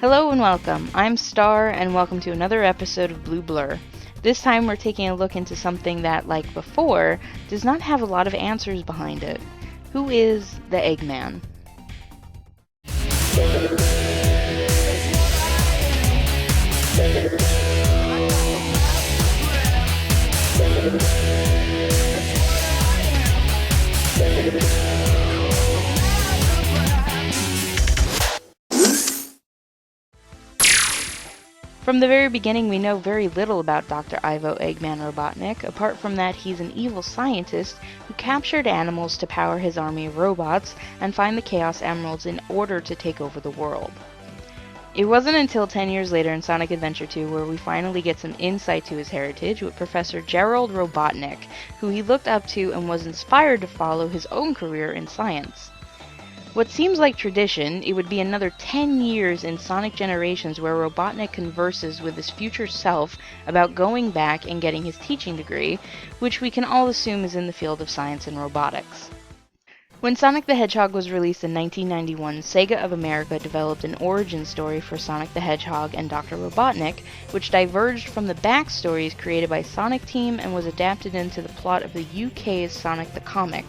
Hello and welcome. I'm Star, and welcome to another episode of Blue Blur. This time we're taking a look into something that, like before, does not have a lot of answers behind it. Who is the Eggman? From the very beginning, we know very little about Dr. Ivo Eggman Robotnik, apart from that he's an evil scientist who captured animals to power his army of robots and find the Chaos Emeralds in order to take over the world. It wasn't until 10 years later in Sonic Adventure 2 where we finally get some insight to his heritage with Professor Gerald Robotnik, who he looked up to and was inspired to follow his own career in science. What seems like tradition, it would be another 10 years in Sonic Generations where Robotnik converses with his future self about going back and getting his teaching degree, which we can all assume is in the field of science and robotics. When Sonic the Hedgehog was released in 1991, Sega of America developed an origin story for Sonic the Hedgehog and Dr. Robotnik, which diverged from the backstories created by Sonic Team and was adapted into the plot of the UK's Sonic the Comic.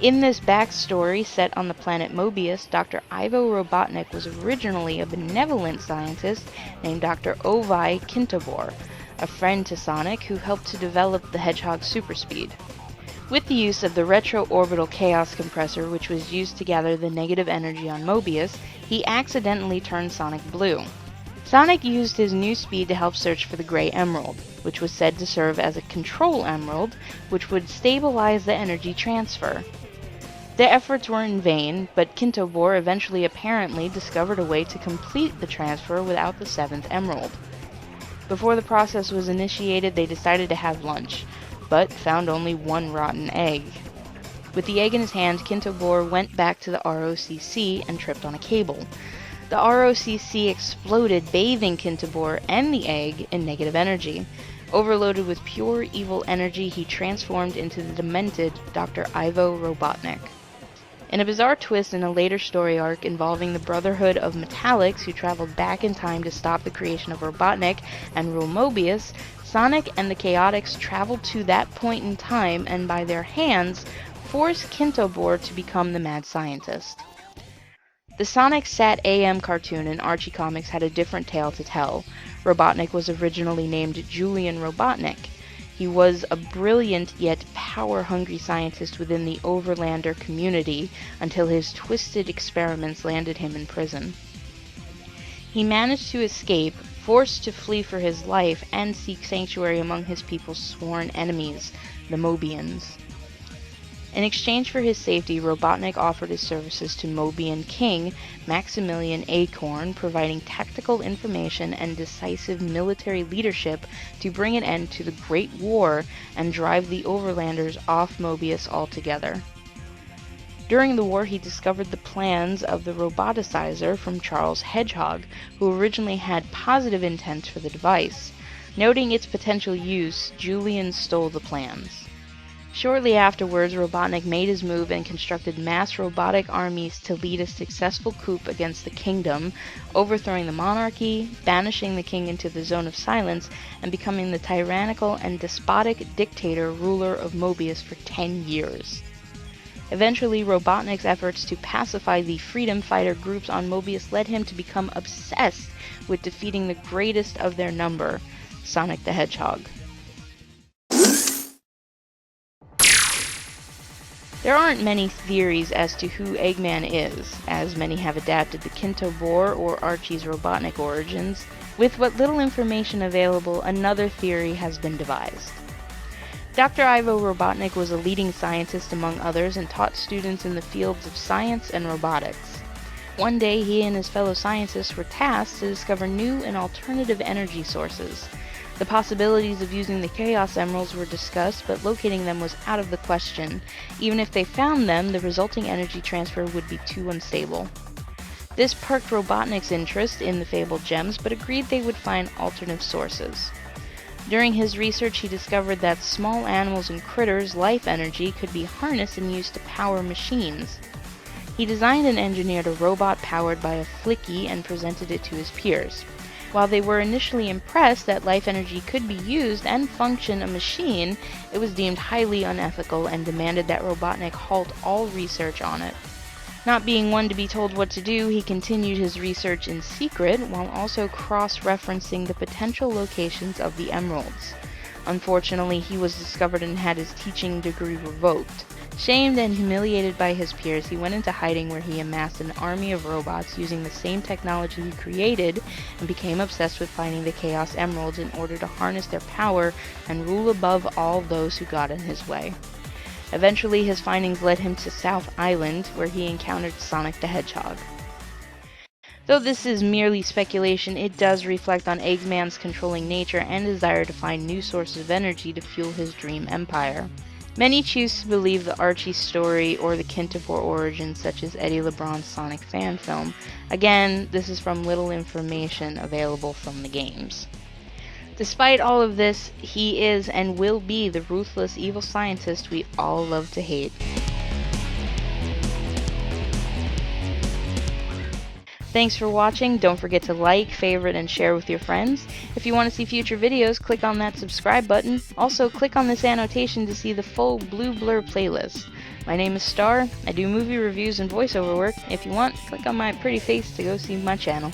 In this backstory set on the planet Mobius, Dr. Ivo Robotnik was originally a benevolent scientist named Dr. Ovi Kintobor, a friend to Sonic who helped to develop the Hedgehog's super speed. With the use of the retro-orbital chaos compressor, which was used to gather the negative energy on Mobius, he accidentally turned Sonic blue. Sonic used his new speed to help search for the Grey Emerald, which was said to serve as a control emerald, which would stabilize the energy transfer. Their efforts were in vain, but Kintobor eventually apparently discovered a way to complete the transfer without the 7th emerald. Before the process was initiated, they decided to have lunch, but found only one rotten egg. With the egg in his hand, Kintobor went back to the ROCC and tripped on a cable. The ROCC exploded, bathing Kintobor and the egg in negative energy. Overloaded with pure evil energy, he transformed into the demented Dr. Ivo Robotnik. In a bizarre twist in a later story arc involving the Brotherhood of Metallics who traveled back in time to stop the creation of Robotnik and rule Mobius, Sonic and the Chaotix traveled to that point in time and by their hands forced Kintobor to become the mad scientist. The Sonic Sat AM cartoon in Archie Comics had a different tale to tell. Robotnik was originally named Julian Robotnik. He was a brilliant yet power-hungry scientist within the Overlander community until his twisted experiments landed him in prison. He managed to escape, forced to flee for his life, and seek sanctuary among his people's sworn enemies, the Mobians. In exchange for his safety, Robotnik offered his services to Mobian King Maximilian Acorn, providing tactical information and decisive military leadership to bring an end to the Great War and drive the Overlanders off Mobius altogether. During the war, he discovered the plans of the roboticizer from Charles Hedgehog, who originally had positive intent for the device. Noting its potential use, Julian stole the plans. Shortly afterwards, Robotnik made his move and constructed mass robotic armies to lead a successful coup against the kingdom, overthrowing the monarchy, banishing the king into the Zone of Silence, and becoming the tyrannical and despotic dictator ruler of Mobius for 10 years. Eventually, Robotnik's efforts to pacify the freedom fighter groups on Mobius led him to become obsessed with defeating the greatest of their number, Sonic the Hedgehog. There aren't many theories as to who Eggman is, as many have adapted the Kintobor or Archie's Robotnik origins. With what little information available, another theory has been devised. Dr. Ivo Robotnik was a leading scientist among others and taught students in the fields of science and robotics. One day, he and his fellow scientists were tasked to discover new and alternative energy sources. The possibilities of using the Chaos Emeralds were discussed, but locating them was out of the question. Even if they found them, the resulting energy transfer would be too unstable. This perked Robotnik's interest in the fabled gems, but agreed they would find alternative sources. During his research, he discovered that small animals and critters' life energy could be harnessed and used to power machines. He designed and engineered a robot powered by a flicky and presented it to his peers. While they were initially impressed that life energy could be used and function a machine, it was deemed highly unethical and demanded that Robotnik halt all research on it. Not being one to be told what to do, he continued his research in secret while also cross-referencing the potential locations of the emeralds. Unfortunately, he was discovered and had his teaching degree revoked. Shamed and humiliated by his peers, he went into hiding where he amassed an army of robots using the same technology he created and became obsessed with finding the Chaos Emeralds in order to harness their power and rule above all those who got in his way. Eventually, his findings led him to South Island, where he encountered Sonic the Hedgehog. Though this is merely speculation, it does reflect on Eggman's controlling nature and desire to find new sources of energy to fuel his dream empire. Many choose to believe the Archie story or the Kintofor origins, such as Eddie Lebron's Sonic fan film. Again, this is from little information available from the games. Despite all of this, he is and will be the ruthless evil scientist we all love to hate. Thanks for watching. Don't forget to like, favorite, and share with your friends. If you want to see future videos, click on that subscribe button. Also, click on this annotation to see the full Blue Blur playlist. My name is Star. I do movie reviews and voiceover work. If you want, click on my pretty face to go see my channel.